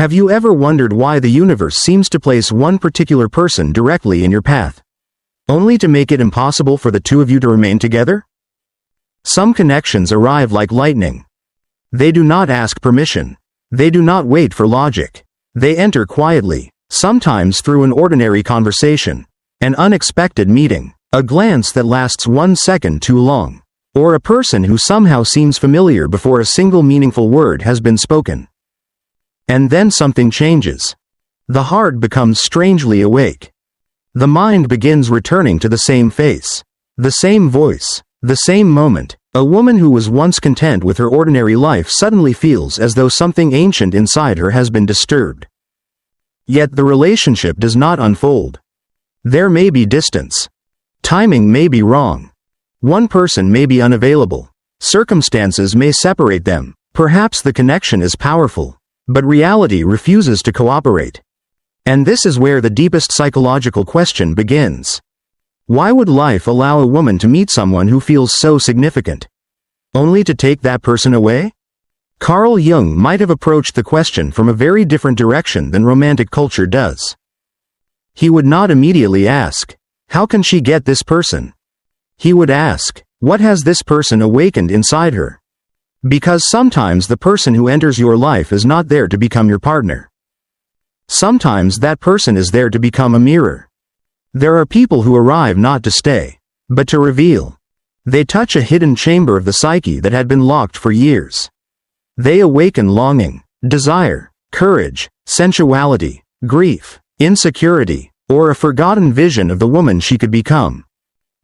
Have you ever wondered why the universe seems to place one particular person directly in your path, only to make it impossible for the two of you to remain together? Some connections arrive like lightning. They do not ask permission. They do not wait for logic. They enter quietly, sometimes through an ordinary conversation, an unexpected meeting, a glance that lasts 1 second too long, or a person who somehow seems familiar before a single meaningful word has been spoken. And then something changes. The heart becomes strangely awake. The mind begins returning to the same face, the same voice, the same moment. A woman who was once content with her ordinary life suddenly feels as though something ancient inside her has been disturbed. Yet the relationship does not unfold. There may be distance. Timing may be wrong. One person may be unavailable. Circumstances may separate them. Perhaps the connection is powerful, but reality refuses to cooperate. And this is where the deepest psychological question begins. Why would life allow a woman to meet someone who feels so significant, only to take that person away? Carl Jung might have approached the question from a very different direction than romantic culture does. He would not immediately ask, "How can she get this person?" He would ask, "What has this person awakened inside her?" Because sometimes the person who enters your life is not there to become your partner. Sometimes that person is there to become a mirror. There are people who arrive not to stay, but to reveal. They touch a hidden chamber of the psyche that had been locked for years. They awaken longing, desire, courage, sensuality, grief, insecurity, or a forgotten vision of the woman she could become.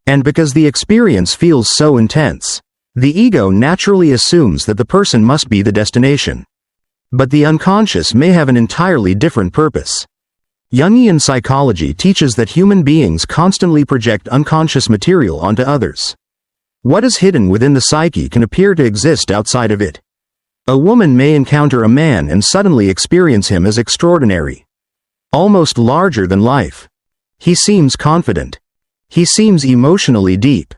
And because the experience feels so intense, the ego naturally assumes that the person must be the destination. But the unconscious may have an entirely different purpose. Jungian psychology teaches that human beings constantly project unconscious material onto others. What is hidden within the psyche can appear to exist outside of it. A woman may encounter a man and suddenly experience him as extraordinary, almost larger than life. He seems confident. He seems emotionally deep.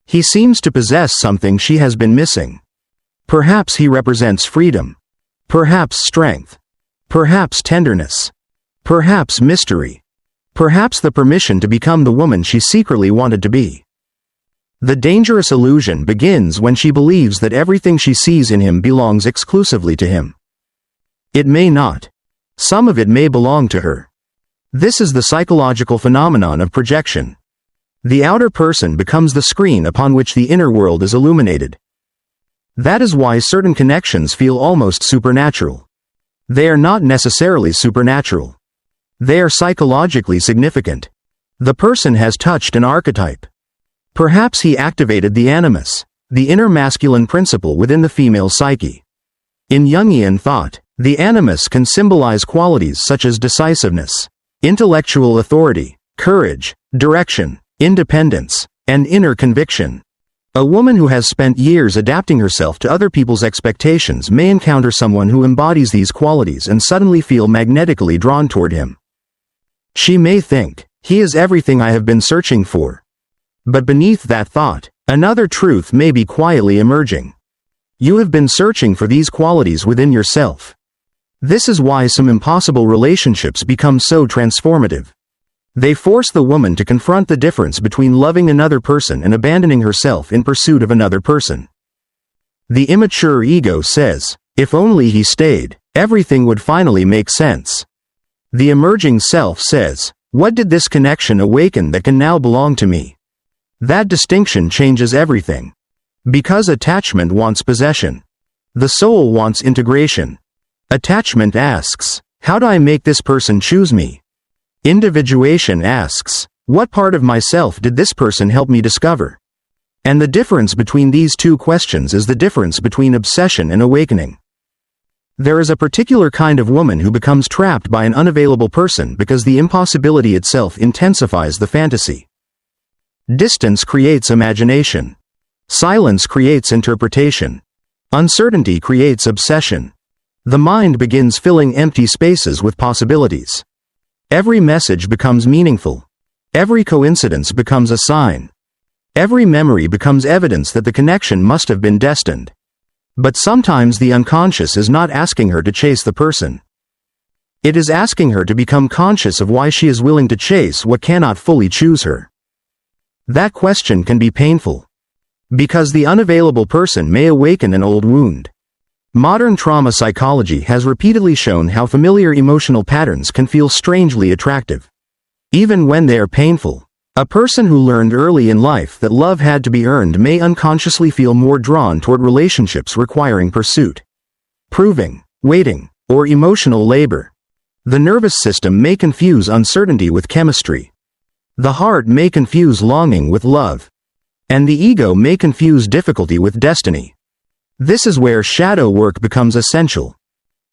He seems to possess something she has been missing. Perhaps he represents freedom. Perhaps strength. Perhaps tenderness. Perhaps mystery. Perhaps the permission to become the woman she secretly wanted to be. The dangerous illusion begins when she believes that everything she sees in him belongs exclusively to him. It may not. Some of it may belong to her. This is the psychological phenomenon of projection. The outer person becomes the screen upon which the inner world is illuminated. That is why certain connections feel almost supernatural. They are not necessarily supernatural. They are psychologically significant. The person has touched an archetype. Perhaps he activated the animus, the inner masculine principle within the female psyche. In Jungian thought, the animus can symbolize qualities such as decisiveness, intellectual authority, courage, direction, independence, and inner conviction. A woman who has spent years adapting herself to other people's expectations may encounter someone who embodies these qualities and suddenly feel magnetically drawn toward him. She may think, "He is everything I have been searching for." But beneath that thought, another truth may be quietly emerging. You have been searching for these qualities within yourself. This is why some impossible relationships become so transformative. They force the woman to confront the difference between loving another person and abandoning herself in pursuit of another person. The immature ego says, "If only he stayed, everything would finally make sense." The emerging self says, "What did this connection awaken that can now belong to me?" That distinction changes everything. Because attachment wants possession. The soul wants integration. Attachment asks, "How do I make this person choose me?" Individuation asks, "What part of myself did this person help me discover?" And the difference between these two questions is the difference between obsession and awakening. There is a particular kind of woman who becomes trapped by an unavailable person because the impossibility itself intensifies the fantasy. Distance creates imagination. Silence creates interpretation. Uncertainty creates obsession. The mind begins filling empty spaces with possibilities. Every message becomes meaningful. Every coincidence becomes a sign. Every memory becomes evidence that the connection must have been destined. But sometimes the unconscious is not asking her to chase the person. It is asking her to become conscious of why she is willing to chase what cannot fully choose her. That question can be painful, because the unavailable person may awaken an old wound. Modern trauma psychology has repeatedly shown how familiar emotional patterns can feel strangely attractive, even when they are painful. A person who learned early in life that love had to be earned may unconsciously feel more drawn toward relationships requiring pursuit, proving, waiting, or emotional labor. The nervous system may confuse uncertainty with chemistry. The heart may confuse longing with love. And the ego may confuse difficulty with destiny. This is where shadow work becomes essential.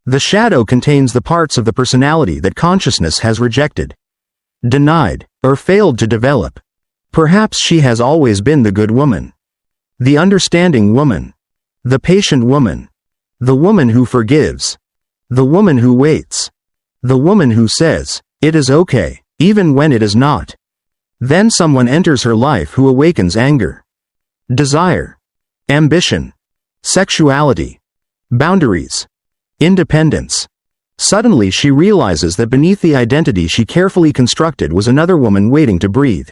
The shadow contains the parts of the personality that consciousness has rejected, denied, or failed to develop. Perhaps she has always been the good woman, the understanding woman, the patient woman, the woman who forgives, the woman who waits, the woman who says, "It is okay," even when it is not. Then someone enters her life who awakens anger, desire, ambition, sexuality, boundaries, independence. Suddenly she realizes that beneath the identity she carefully constructed was another woman waiting to breathe.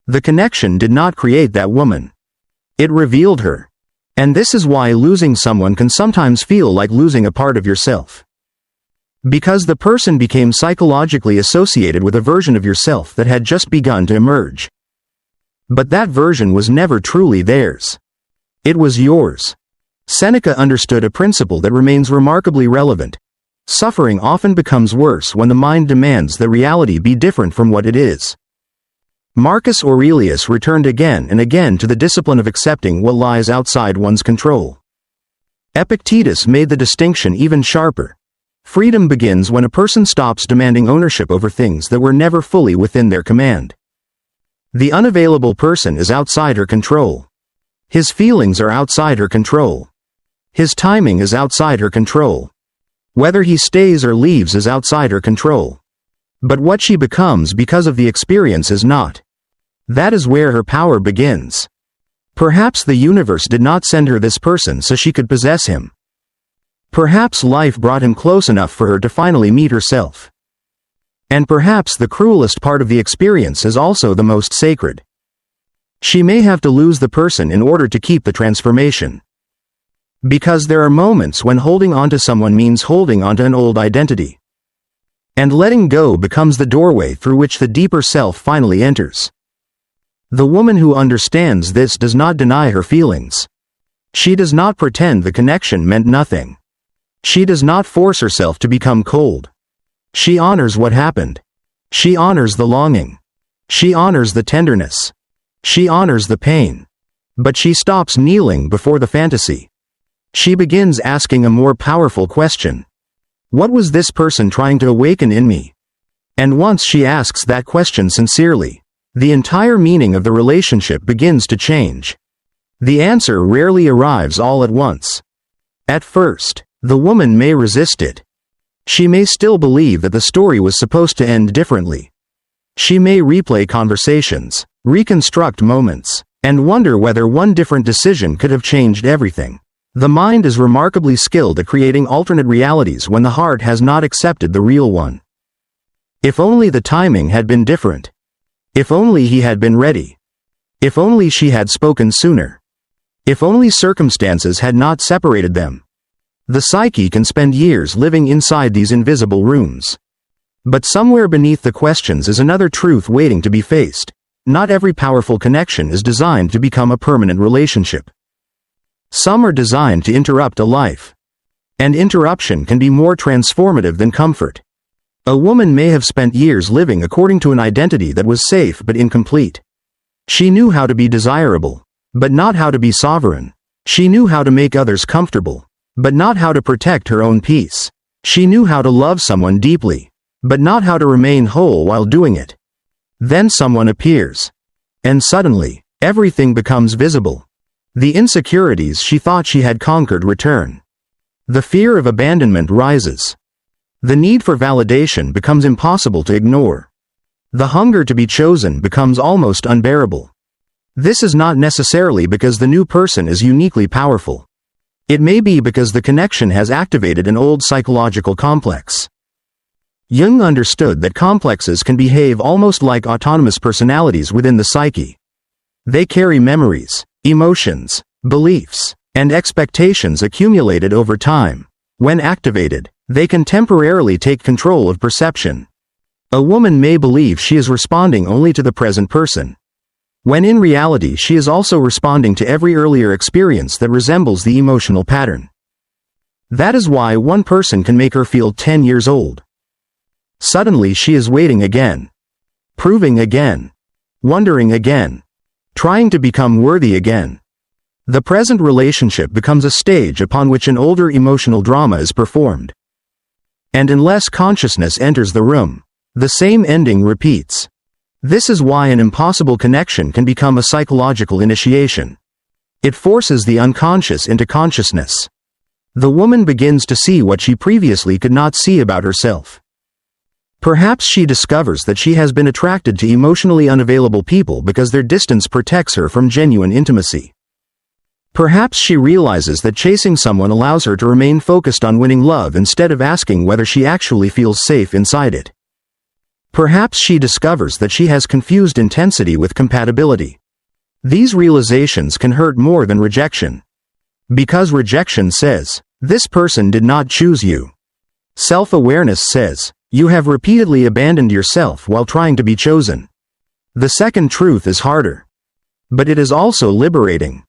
The connection did not create that woman. It revealed her. And this is why losing someone can sometimes feel like losing a part of yourself. Because the person became psychologically associated with a version of yourself that had just begun to emerge. But that version was never truly theirs. It was yours. Seneca understood a principle that remains remarkably relevant. Suffering often becomes worse when the mind demands that reality be different from what it is. Marcus Aurelius returned again and again to the discipline of accepting what lies outside one's control. Epictetus made the distinction even sharper. Freedom begins when a person stops demanding ownership over things that were never fully within their command. The unavailable person is outside her control. His feelings are outside her control. His timing is outside her control. Whether he stays or leaves is outside her control. But what she becomes because of the experience is not. That is where her power begins. Perhaps the universe did not send her this person so she could possess him. Perhaps life brought him close enough for her to finally meet herself. And perhaps the cruelest part of the experience is also the most sacred. She may have to lose the person in order to keep the transformation. Because there are moments when holding on to someone means holding onto an old identity. And letting go becomes the doorway through which the deeper self finally enters. The woman who understands this does not deny her feelings. She does not pretend the connection meant nothing. She does not force herself to become cold. She honors what happened. She honors the longing. She honors the tenderness. She honors the pain. But she stops kneeling before the fantasy. She begins asking a more powerful question. What was this person trying to awaken in me? And once she asks that question sincerely, the entire meaning of the relationship begins to change. The answer rarely arrives all at once. At first, the woman may resist it. She may still believe that the story was supposed to end differently. She may replay conversations, reconstruct moments, and wonder whether one different decision could have changed everything. The mind is remarkably skilled at creating alternate realities when the heart has not accepted the real one. If only the timing had been different. If only he had been ready. If only she had spoken sooner. If only circumstances had not separated them. The psyche can spend years living inside these invisible rooms. But somewhere beneath the questions is another truth waiting to be faced. Not every powerful connection is designed to become a permanent relationship. Some are designed to interrupt a life. And interruption can be more transformative than comfort. A woman may have spent years living according to an identity that was safe but incomplete. She knew how to be desirable, but not how to be sovereign. She knew how to make others comfortable, but not how to protect her own peace. She knew how to love someone deeply, but not how to remain whole while doing it. Then someone appears. And suddenly, everything becomes visible. The insecurities she thought she had conquered return. The fear of abandonment rises. The need for validation becomes impossible to ignore. The hunger to be chosen becomes almost unbearable. This is not necessarily because the new person is uniquely powerful. It may be because the connection has activated an old psychological complex. Jung understood that complexes can behave almost like autonomous personalities within the psyche. They carry memories, emotions, beliefs, and expectations accumulated over time. When activated, they can temporarily take control of perception. A woman may believe she is responding only to the present person, when in reality she is also responding to every earlier experience that resembles the emotional pattern. That is why one person can make her feel 10 years old. Suddenly she is waiting again, proving again, wondering again, trying to become worthy again. The present relationship becomes a stage upon which an older emotional drama is performed. And unless consciousness enters the room, the same ending repeats. This is why an impossible connection can become a psychological initiation. It forces the unconscious into consciousness. The woman begins to see what she previously could not see about herself. Perhaps she discovers that she has been attracted to emotionally unavailable people because their distance protects her from genuine intimacy. Perhaps she realizes that chasing someone allows her to remain focused on winning love instead of asking whether she actually feels safe inside it. Perhaps she discovers that she has confused intensity with compatibility. These realizations can hurt more than rejection. Because rejection says, "This person did not choose you." Self-awareness says, "You have repeatedly abandoned yourself while trying to be chosen." The second truth is harder. But it is also liberating.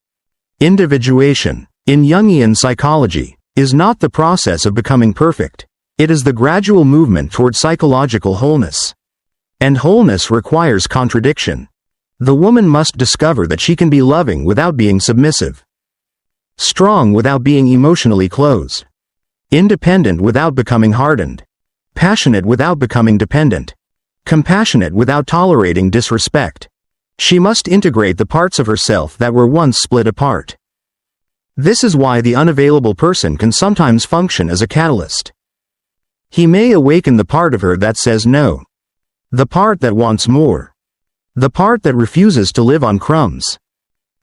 Individuation, in Jungian psychology, is not the process of becoming perfect. It is the gradual movement toward psychological wholeness. And wholeness requires contradiction. The woman must discover that she can be loving without being submissive, strong without being emotionally closed, independent without becoming hardened, passionate without becoming dependent, compassionate without tolerating disrespect. She must integrate the parts of herself that were once split apart. This is why the unavailable person can sometimes function as a catalyst. He may awaken the part of her that says no, the part that wants more, the part that refuses to live on crumbs,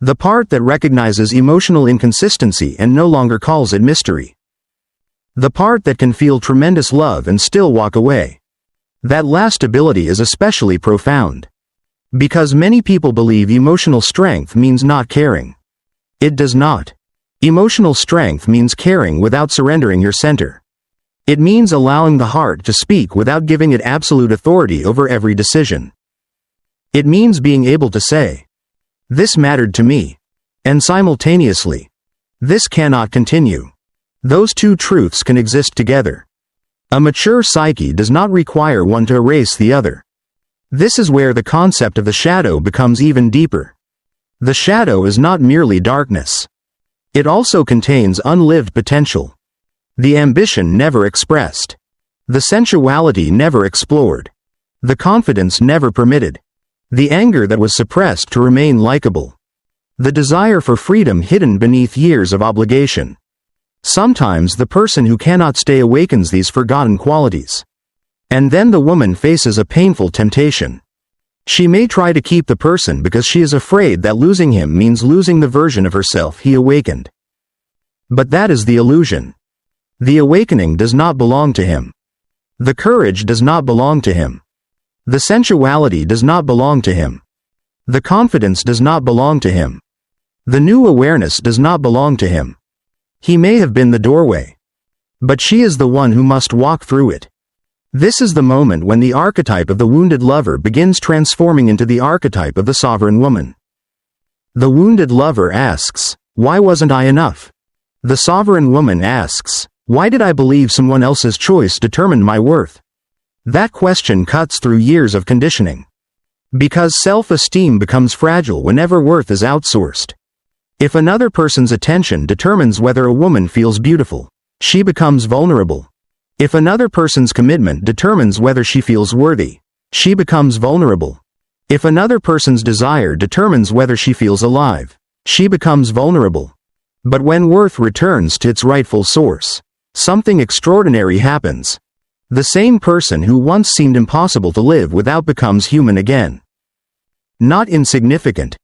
the part that recognizes emotional inconsistency and no longer calls it mystery, the part that can feel tremendous love and still walk away. That last ability is especially profound. Because many people believe emotional strength means not caring. It does not. Emotional strength means caring without surrendering your center. It means allowing the heart to speak without giving it absolute authority over every decision. It means being able to say, "This mattered to me," and simultaneously, "This cannot continue." Those two truths can exist together. A mature psyche does not require one to erase the other. This is where the concept of the shadow becomes even deeper. The shadow is not merely darkness. It also contains unlived potential. The ambition never expressed. The sensuality never explored. The confidence never permitted. The anger that was suppressed to remain likable. The desire for freedom hidden beneath years of obligation. Sometimes the person who cannot stay awakens these forgotten qualities. And then the woman faces a painful temptation. She may try to keep the person because she is afraid that losing him means losing the version of herself he awakened. But that is the illusion. The awakening does not belong to him. The courage does not belong to him. The sensuality does not belong to him. The confidence does not belong to him. The new awareness does not belong to him. He may have been the doorway, but she is the one who must walk through it. This is the moment when the archetype of the wounded lover begins transforming into the archetype of the sovereign woman. The wounded lover asks, "Why wasn't I enough?" The sovereign woman asks, "Why did I believe someone else's choice determined my worth?" That question cuts through years of conditioning. Because self-esteem becomes fragile whenever worth is outsourced. If another person's attention determines whether a woman feels beautiful, she becomes vulnerable. If another person's commitment determines whether she feels worthy, she becomes vulnerable. If another person's desire determines whether she feels alive, she becomes vulnerable. But when worth returns to its rightful source, something extraordinary happens. The same person who once seemed impossible to live without becomes human again. Not insignificant,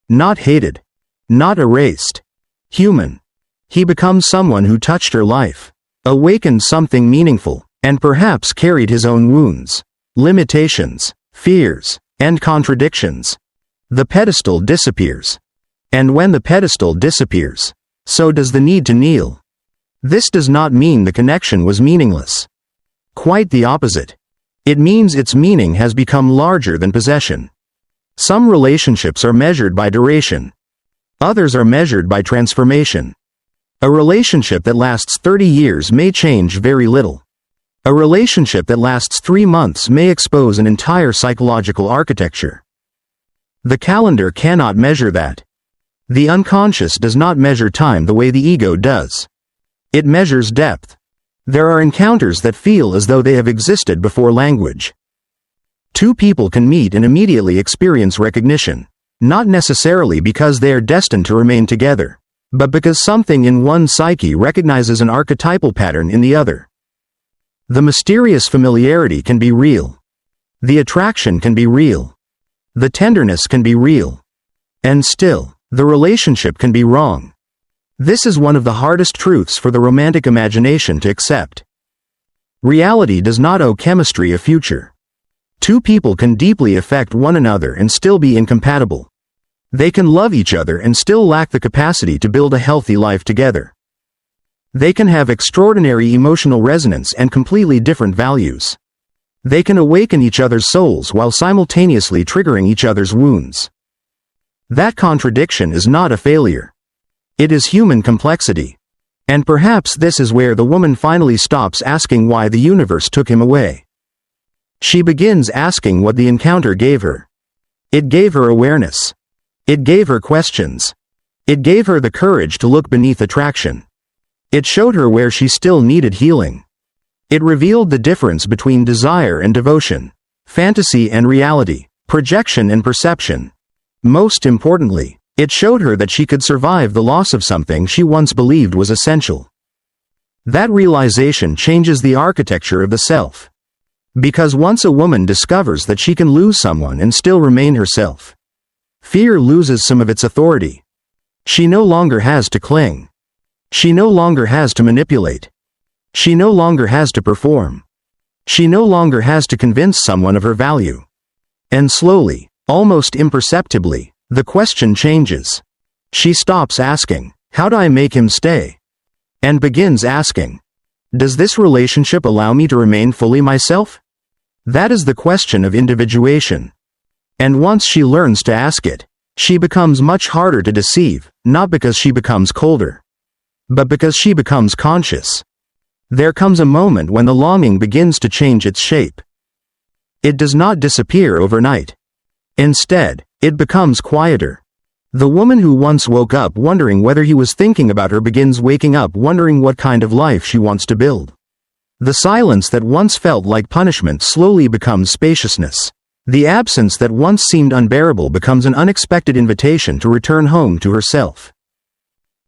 not hated, not erased. Human. He becomes someone who touched her life, awakened something meaningful, and perhaps carried his own wounds, limitations, fears, and contradictions. The pedestal disappears. And when the pedestal disappears, so does the need to kneel. This does not mean the connection was meaningless. Quite the opposite. It means its meaning has become larger than possession. Some relationships are measured by duration. Others are measured by transformation. A relationship that lasts 30 years may change very little. A relationship that lasts 3 months may expose an entire psychological architecture. The calendar cannot measure that. The unconscious does not measure time the way the ego does. It measures depth. There are encounters that feel as though they have existed before language. Two people can meet and immediately experience recognition, not necessarily because they are destined to remain together, but because something in one psyche recognizes an archetypal pattern in the other. The mysterious familiarity can be real. The attraction can be real. The tenderness can be real. And still, the relationship can be wrong. This is one of the hardest truths for the romantic imagination to accept. Reality does not owe chemistry a future. Two people can deeply affect one another and still be incompatible. They can love each other and still lack the capacity to build a healthy life together. They can have extraordinary emotional resonance and completely different values. They can awaken each other's souls while simultaneously triggering each other's wounds. That contradiction is not a failure. It is human complexity. And perhaps this is where the woman finally stops asking why the universe took him away. She begins asking what the encounter gave her. It gave her awareness. It gave her questions. It gave her the courage to look beneath attraction. It showed her where she still needed healing. It revealed the difference between desire and devotion, fantasy and reality, projection and perception. Most importantly, it showed her that she could survive the loss of something she once believed was essential. That realization changes the architecture of the self. Because once a woman discovers that she can lose someone and still remain herself, fear loses some of its authority. She no longer has to cling. She no longer has to manipulate. She no longer has to perform. She no longer has to convince someone of her value. And slowly, almost imperceptibly, the question changes. She stops asking, "How do I make him stay?" and begins asking, "Does this relationship allow me to remain fully myself?" That is the question of individuation. And once she learns to ask it, she becomes much harder to deceive, not because she becomes colder, but because she becomes conscious. There comes a moment when the longing begins to change its shape. It does not disappear overnight. Instead, it becomes quieter. The woman who once woke up wondering whether he was thinking about her begins waking up wondering what kind of life she wants to build. The silence that once felt like punishment slowly becomes spaciousness. The absence that once seemed unbearable becomes an unexpected invitation to return home to herself.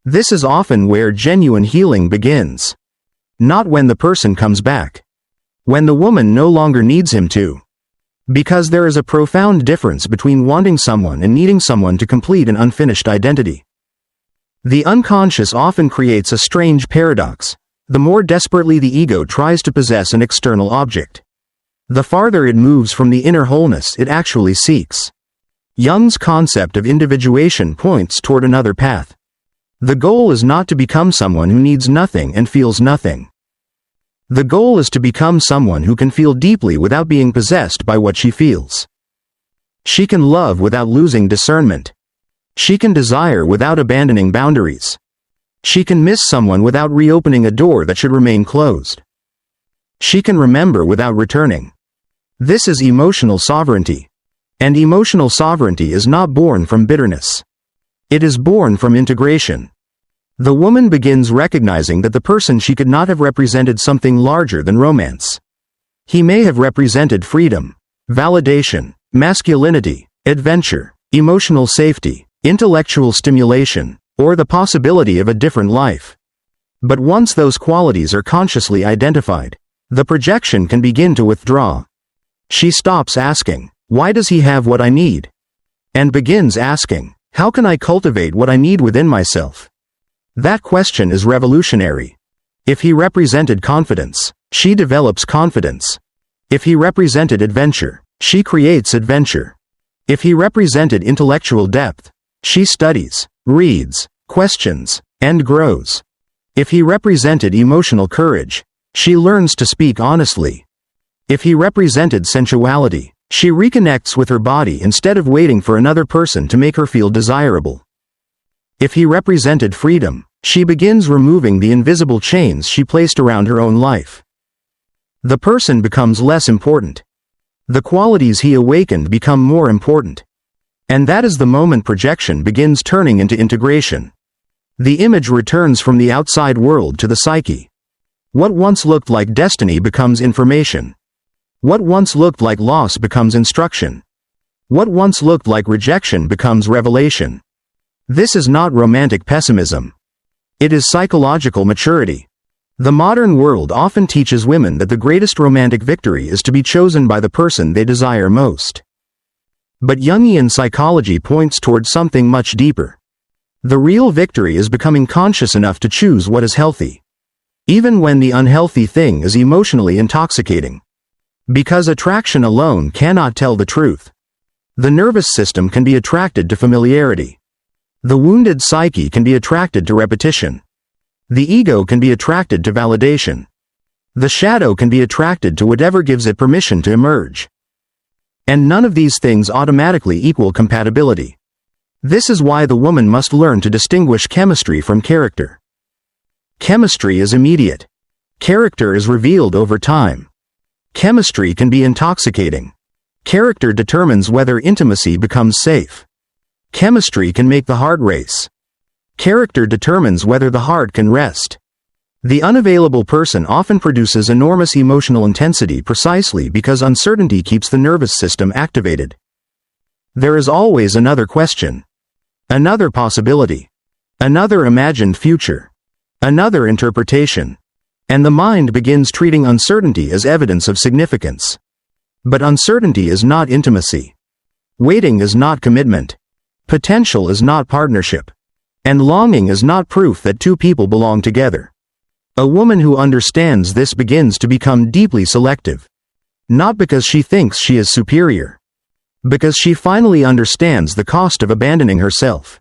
This is often where genuine healing begins. Not when the person comes back. When the woman no longer needs him to. Because there is a profound difference between wanting someone and needing someone to complete an unfinished identity. The unconscious often creates a strange paradox. The more desperately the ego tries to possess an external object, the farther it moves from the inner wholeness it actually seeks. Jung's concept of individuation points toward another path. The goal is not to become someone who needs nothing and feels nothing. The goal is to become someone who can feel deeply without being possessed by what she feels. She can love without losing discernment. She can desire without abandoning boundaries. She can miss someone without reopening a door that should remain closed. She can remember without returning. This is emotional sovereignty. And emotional sovereignty is not born from bitterness. It is born from integration. The woman begins recognizing that the person she could not have represented something larger than romance. He may have represented freedom, validation, masculinity, adventure, emotional safety, intellectual stimulation, or the possibility of a different life. But once those qualities are consciously identified, the projection can begin to withdraw. She stops asking, "Why does he have what I need?" and begins asking, "How can I cultivate what I need within myself?" That question is revolutionary. If he represented confidence, she develops confidence. If he represented adventure, she creates adventure. If he represented intellectual depth, she studies, reads, questions, and grows. If he represented emotional courage, she learns to speak honestly. If he represented sensuality, she reconnects with her body instead of waiting for another person to make her feel desirable. If he represented freedom, she begins removing the invisible chains she placed around her own life. The person becomes less important. The qualities he awakened become more important. And that is the moment projection begins turning into integration. The image returns from the outside world to the psyche. What once looked like destiny becomes information. What once looked like loss becomes instruction. What once looked like rejection becomes revelation. This is not romantic pessimism. It is psychological maturity. The modern world often teaches women that the greatest romantic victory is to be chosen by the person they desire most. But Jungian psychology points towards something much deeper. The real victory is becoming conscious enough to choose what is healthy, even when the unhealthy thing is emotionally intoxicating. Because attraction alone cannot tell the truth. The nervous system can be attracted to familiarity. The wounded psyche can be attracted to repetition. The ego can be attracted to validation. The shadow can be attracted to whatever gives it permission to emerge. And none of these things automatically equal compatibility. This is why the woman must learn to distinguish chemistry from character. Chemistry is immediate. Character is revealed over time. Chemistry can be intoxicating. Character determines whether intimacy becomes safe. Chemistry can make the heart race. Character determines whether the heart can rest. The unavailable person often produces enormous emotional intensity precisely because uncertainty keeps the nervous system activated. There is always another question. Another possibility. Another imagined future. Another interpretation. And the mind begins treating uncertainty as evidence of significance. But uncertainty is not intimacy. Waiting is not commitment. Potential is not partnership. And longing is not proof that two people belong together. A woman who understands this begins to become deeply selective. Not because she thinks she is superior. Because she finally understands the cost of abandoning herself.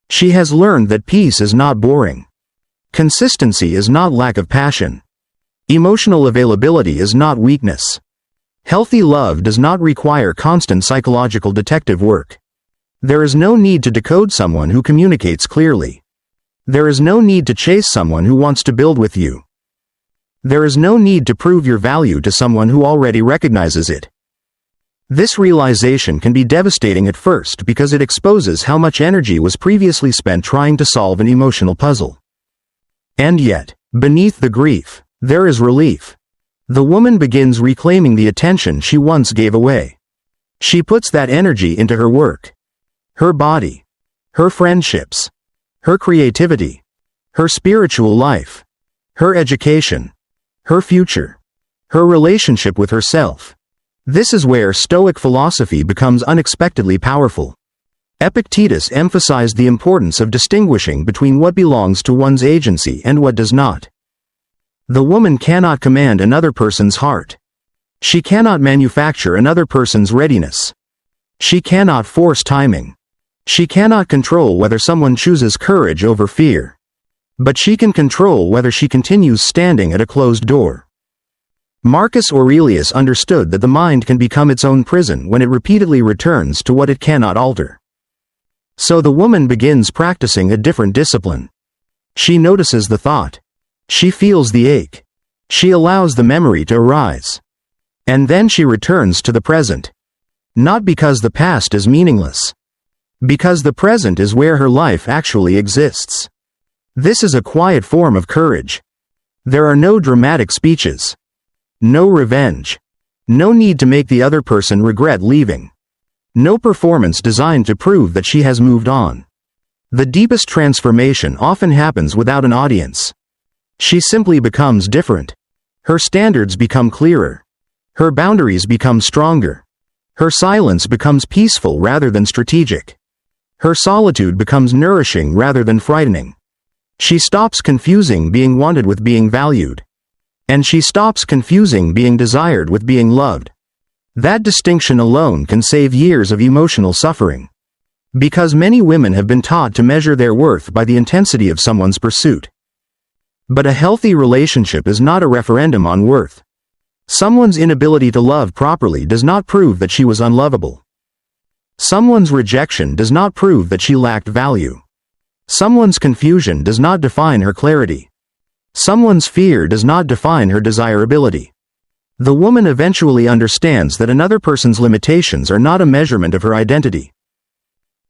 She has learned that peace is not boring. Consistency is not lack of passion. Emotional availability is not weakness. Healthy love does not require constant psychological detective work. There is no need to decode someone who communicates clearly. There is no need to chase someone who wants to build with you. There is no need to prove your value to someone who already recognizes it. This realization can be devastating at first because it exposes how much energy was previously spent trying to solve an emotional puzzle. And yet, beneath the grief, there is relief. The woman begins reclaiming the attention she once gave away. She puts that energy into her work. Her body, her friendships, her creativity, her spiritual life, her education, her future, her relationship with herself. This is where Stoic philosophy becomes unexpectedly powerful. Epictetus emphasized the importance of distinguishing between what belongs to one's agency and what does not. The woman cannot command another person's heart. She cannot manufacture another person's readiness. She cannot force timing. She cannot control whether someone chooses courage over fear. But she can control whether she continues standing at a closed door. Marcus Aurelius understood that the mind can become its own prison when it repeatedly returns to what it cannot alter. So the woman begins practicing a different discipline. She notices the thought. She feels the ache. She allows the memory to arise. And then she returns to the present. Not because the past is meaningless. Because the present is where her life actually exists. This is a quiet form of courage. There are no dramatic speeches. No revenge. No need to make the other person regret leaving. No performance designed to prove that she has moved on. The deepest transformation often happens without an audience. She simply becomes different. Her standards become clearer. Her boundaries become stronger. Her silence becomes peaceful rather than strategic. Her solitude becomes nourishing rather than frightening. She stops confusing being wanted with being valued. And she stops confusing being desired with being loved. That distinction alone can save years of emotional suffering. Because many women have been taught to measure their worth by the intensity of someone's pursuit. But a healthy relationship is not a referendum on worth. Someone's inability to love properly does not prove that she was unlovable. Someone's rejection does not prove that she lacked value. Someone's confusion does not define her clarity. Someone's fear does not define her desirability. The woman eventually understands that another person's limitations are not a measurement of her identity.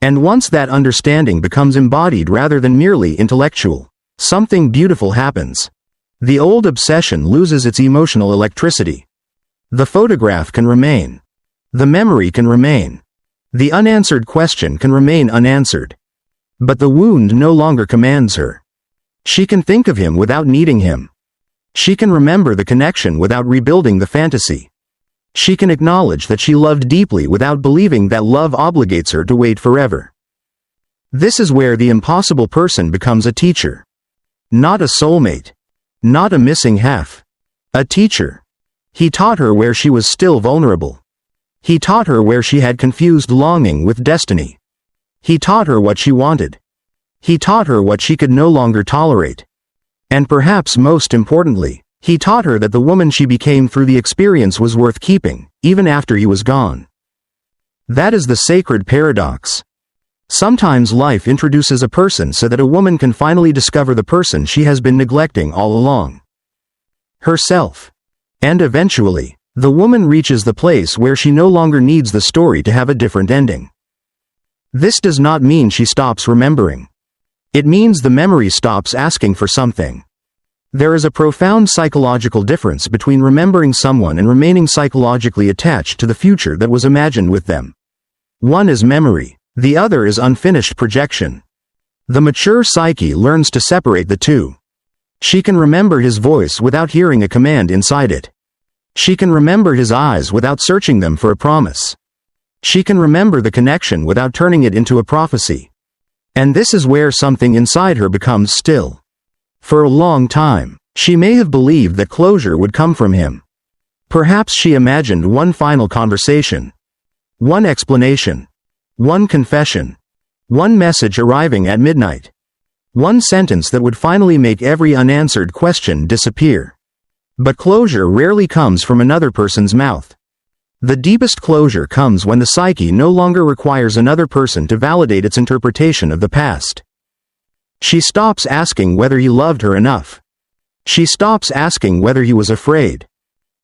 And once that understanding becomes embodied rather than merely intellectual, something beautiful happens. The old obsession loses its emotional electricity. The photograph can remain. The memory can remain. The unanswered question can remain unanswered. But the wound no longer commands her. She can think of him without needing him. She can remember the connection without rebuilding the fantasy. She can acknowledge that she loved deeply without believing that love obligates her to wait forever. This is where the impossible person becomes a teacher. Not a soulmate. Not a missing half. A teacher. He taught her where she was still vulnerable. He taught her where she had confused longing with destiny. He taught her what she wanted. He taught her what she could no longer tolerate. And perhaps most importantly, he taught her that the woman she became through the experience was worth keeping, even after he was gone. That is the sacred paradox. Sometimes life introduces a person so that a woman can finally discover the person she has been neglecting all along. Herself. And eventually, the woman reaches the place where she no longer needs the story to have a different ending. This does not mean she stops remembering. It means the memory stops asking for something. There is a profound psychological difference between remembering someone and remaining psychologically attached to the future that was imagined with them. One is memory, the other is unfinished projection. The mature psyche learns to separate the two. She can remember his voice without hearing a command inside it. She can remember his eyes without searching them for a promise. She can remember the connection without turning it into a prophecy. And this is where something inside her becomes still. For a long time, she may have believed that closure would come from him. Perhaps she imagined one final conversation. One explanation. One confession. One message arriving at midnight. One sentence that would finally make every unanswered question disappear. But closure rarely comes from another person's mouth. The deepest closure comes when the psyche no longer requires another person to validate its interpretation of the past. She stops asking whether he loved her enough. She stops asking whether he was afraid.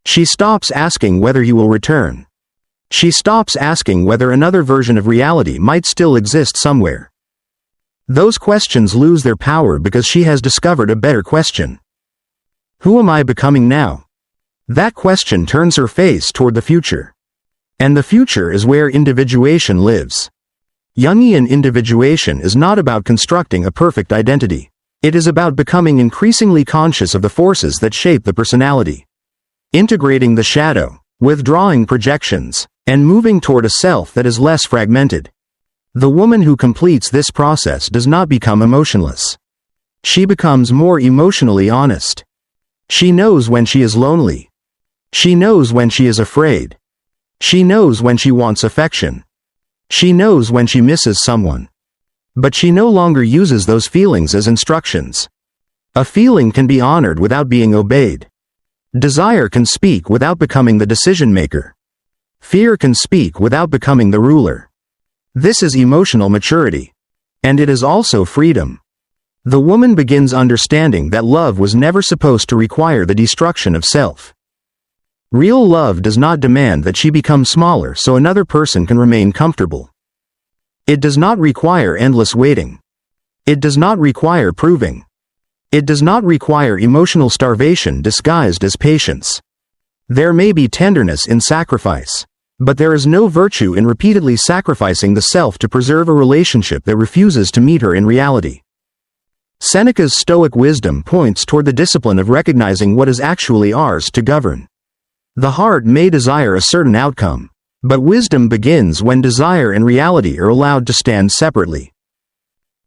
She stops asking whether he will return. She stops asking whether another version of reality might still exist somewhere. Those questions lose their power because she has discovered a better question. Who am I becoming now? That question turns her face toward the future. And the future is where individuation lives. Jungian individuation is not about constructing a perfect identity. It is about becoming increasingly conscious of the forces that shape the personality. Integrating the shadow, withdrawing projections, and moving toward a self that is less fragmented. The woman who completes this process does not become emotionless. She becomes more emotionally honest. She knows when she is lonely. She knows when she is afraid. She knows when she wants affection. She knows when she misses someone. But she no longer uses those feelings as instructions. A feeling can be honored without being obeyed. Desire can speak without becoming the decision maker. Fear can speak without becoming the ruler. This is emotional maturity. And it is also freedom. The woman begins understanding that love was never supposed to require the destruction of self. Real love does not demand that she become smaller so another person can remain comfortable. It does not require endless waiting. It does not require proving. It does not require emotional starvation disguised as patience. There may be tenderness in sacrifice, but there is no virtue in repeatedly sacrificing the self to preserve a relationship that refuses to meet her in reality. Seneca's Stoic wisdom points toward the discipline of recognizing what is actually ours to govern. The heart may desire a certain outcome, but wisdom begins when desire and reality are allowed to stand separately.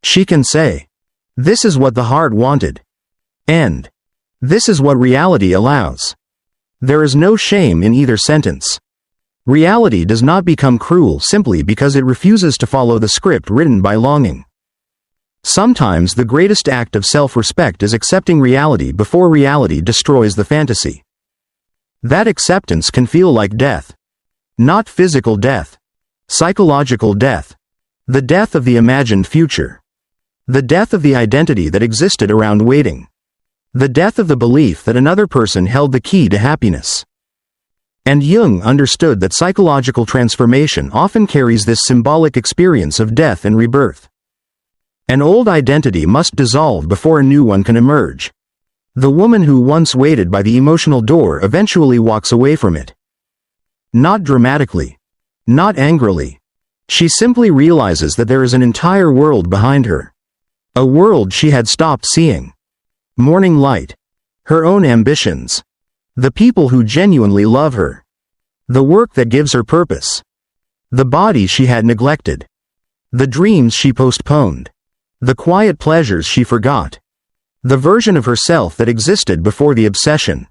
She can say, "This is what the heart wanted." And This is what reality allows. There is no shame in either sentence. Reality does not become cruel simply because it refuses to follow the script written by longing. Sometimes the greatest act of self-respect is accepting reality before reality destroys the fantasy. That acceptance can feel like death. Not physical death. Psychological death. The death of the imagined future. The death of the identity that existed around waiting. The death of the belief that another person held the key to happiness. And Jung understood that psychological transformation often carries this symbolic experience of death and rebirth. An old identity must dissolve before a new one can emerge. The woman who once waited by the emotional door eventually walks away from it. Not dramatically. Not angrily. She simply realizes that there is an entire world behind her. A world she had stopped seeing. Morning light. Her own ambitions. The people who genuinely love her. The work that gives her purpose. The body she had neglected. The dreams she postponed. The quiet pleasures she forgot. The version of herself that existed before the obsession.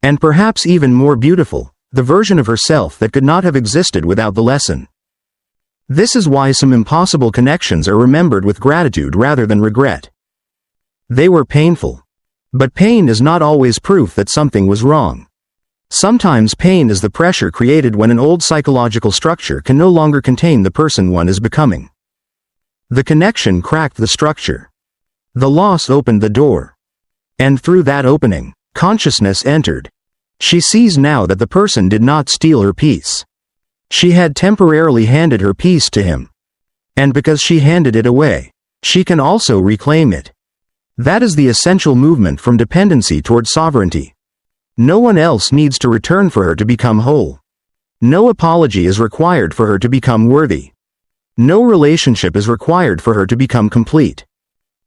And perhaps even more beautiful, the version of herself that could not have existed without the lesson. This is why some impossible connections are remembered with gratitude rather than regret. They were painful. But pain is not always proof that something was wrong. Sometimes pain is the pressure created when an old psychological structure can no longer contain the person one is becoming. The connection cracked the structure. The loss opened the door. And through that opening, consciousness entered. She sees now that the person did not steal her peace. She had temporarily handed her peace to him. And because she handed it away, she can also reclaim it. That is the essential movement from dependency toward sovereignty. No one else needs to return for her to become whole. No apology is required for her to become worthy. No relationship is required for her to become complete.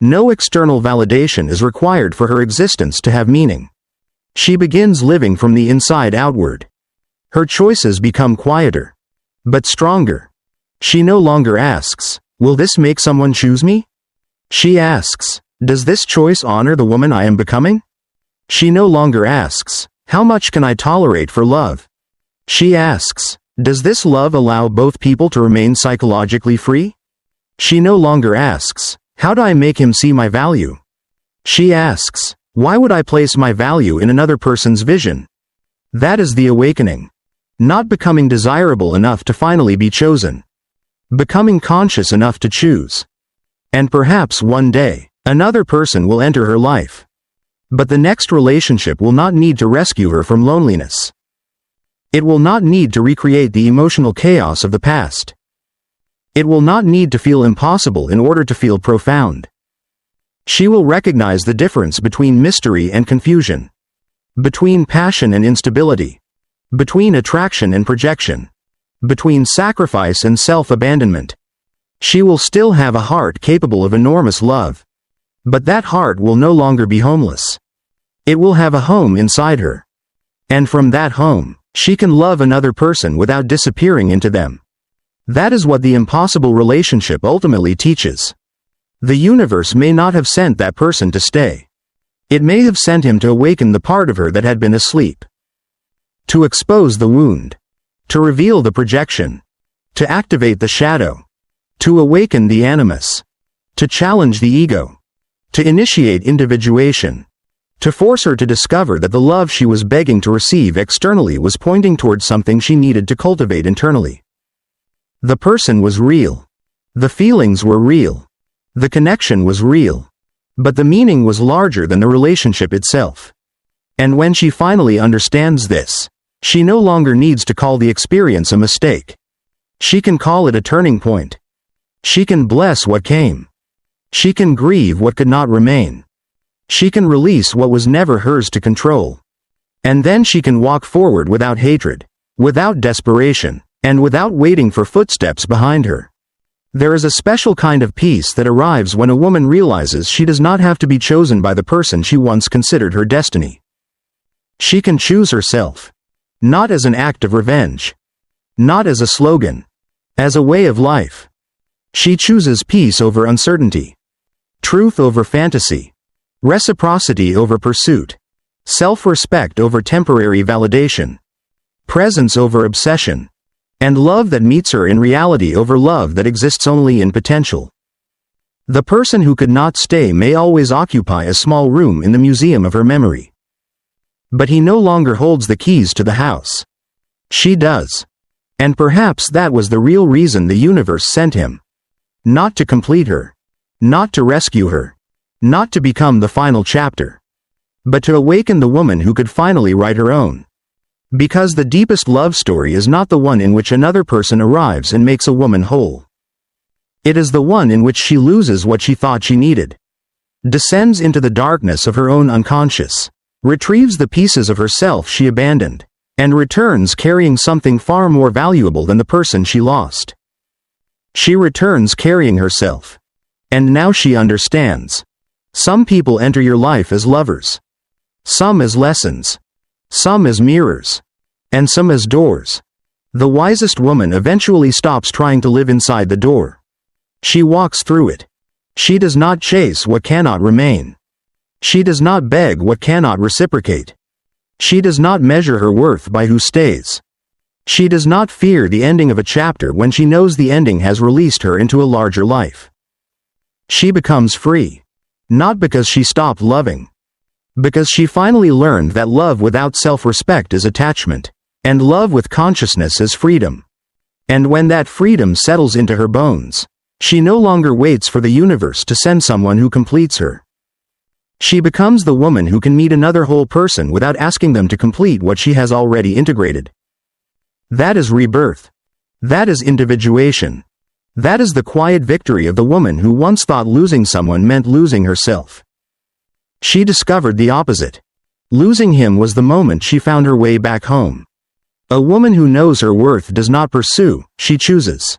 No external validation is required for her existence to have meaning. She begins living from the inside outward. Her choices become quieter, but stronger. She no longer asks, "Will this make someone choose me?" She asks, "Does this choice honor the woman I am becoming?" She no longer asks, "How much can I tolerate for love?" She asks, "Does this love allow both people to remain psychologically free?" She no longer asks, "How do I make him see my value?" She asks, "Why would I place my value in another person's vision?" That is the awakening. Not becoming desirable enough to finally be chosen. Becoming conscious enough to choose. And perhaps one day, another person will enter her life. But the next relationship will not need to rescue her from loneliness. It will not need to recreate the emotional chaos of the past. It will not need to feel impossible in order to feel profound. She will recognize the difference between mystery and confusion. Between passion and instability. Between attraction and projection. Between sacrifice and self-abandonment. She will still have a heart capable of enormous love. But that heart will no longer be homeless. It will have a home inside her. And from that home, she can love another person without disappearing into them. That is what the impossible relationship ultimately teaches. The universe may not have sent that person to stay. It may have sent him to awaken the part of her that had been asleep. To expose the wound. To reveal the projection. To activate the shadow. To awaken the animus. To challenge the ego. To initiate individuation. To force her to discover that the love she was begging to receive externally was pointing towards something she needed to cultivate internally. The person was real. The feelings were real. The connection was real. But the meaning was larger than the relationship itself. And when she finally understands this, she no longer needs to call the experience a mistake. She can call it a turning point. She can bless what came. She can grieve what could not remain. She can release what was never hers to control. And then she can walk forward without hatred, without desperation, and without waiting for footsteps behind her. There is a special kind of peace that arrives when a woman realizes she does not have to be chosen by the person she once considered her destiny. She can choose herself. Not as an act of revenge. Not as a slogan. As a way of life. She chooses peace over uncertainty. Truth over fantasy. Reciprocity over pursuit. self-respect over temporary validation, presence over obsession, and love that meets her in reality over love that exists only in potential. The person who could not stay may always occupy a small room in the museum of her memory. But he no longer holds the keys to the house. She does. And perhaps that was the real reason the universe sent him. Not to complete her. Not to rescue her. Not to become the final chapter. But to awaken the woman who could finally write her own. Because the deepest love story is not the one in which another person arrives and makes a woman whole. It is the one in which she loses what she thought she needed, descends into the darkness of her own unconscious, retrieves the pieces of herself she abandoned, and returns carrying something far more valuable than the person she lost. She returns carrying herself. And now she understands. Some people enter your life as lovers. Some as lessons. Some as mirrors. And some as doors. The wisest woman eventually stops trying to live inside the door. She walks through it. She does not chase what cannot remain. She does not beg what cannot reciprocate. She does not measure her worth by who stays. She does not fear the ending of a chapter when she knows the ending has released her into a larger life. She becomes free. Not because she stopped loving. Because she finally learned that love without self-respect is attachment, and love with consciousness is freedom. And when that freedom settles into her bones, she no longer waits for the universe to send someone who completes her. She becomes the woman who can meet another whole person without asking them to complete what she has already integrated. That is rebirth. That is individuation. That is the quiet victory of the woman who once thought losing someone meant losing herself. She discovered the opposite. Losing him was the moment she found her way back home. A woman who knows her worth does not pursue, she chooses.